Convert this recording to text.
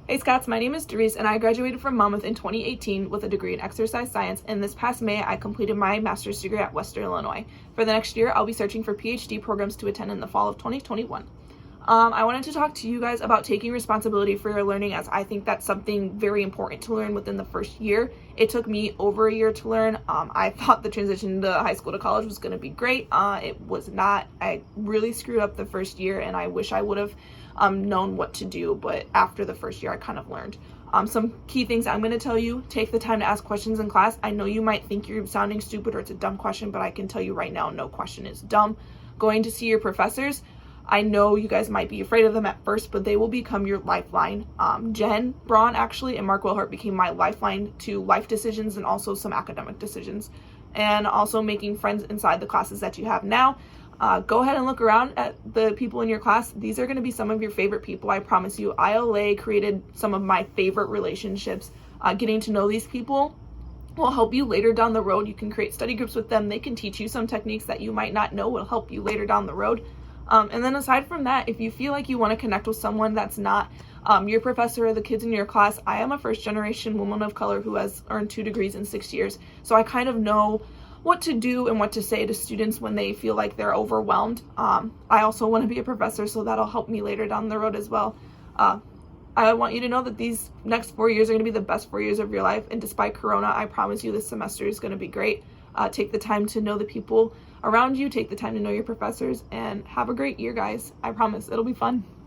Hey Scots, my name is Darice and I graduated from Monmouth in 2018 with a degree in exercise science, and this past May I completed my master's degree at Western Illinois. For the next year, I'll be searching for PhD programs to attend in the fall of 2021. I wanted to talk to you guys about taking responsibility for your learning, as I think that's something very important to learn within the first year. It took me over a year to learn. I thought the transition to high school to college was going to be great. It was not. I really screwed up the first year, and I wish I would have known what to do, but after the first year I kind of learned. Some key things I'm going to tell you: take the time to ask questions in class. I know you might think you're sounding stupid or it's a dumb question, but I can tell you right now, no question is dumb. Going to see your professors, I know you guys might be afraid of them at first, but they will become your lifeline. Jen Braun actually and Mark Wilhart became my lifeline to life decisions and also some academic decisions, and also making friends inside the classes that you have now. Go ahead and look around at the people in your class. These are going to be some of your favorite people, I promise you. ILA created some of my favorite relationships. Getting to know these people will help you later down the road. You can create study groups with them. They can teach you some techniques that you might not know will help you later down the road. And then aside from that, if you feel like you want to connect with someone that's not your professor or the kids in your class, I am a first generation woman of color who has earned 2 degrees in 6 years. So I kind of know what to do and what to say to students when they feel like they're overwhelmed. I also want to be a professor, so that'll help me later down the road as well. I want you to know that these next 4 years are going to be the best 4 years of your life, and despite Corona, I promise you this semester is going to be great. Take the time to know the people around you, take the time to know your professors, and have a great year, guys. I promise it'll be fun.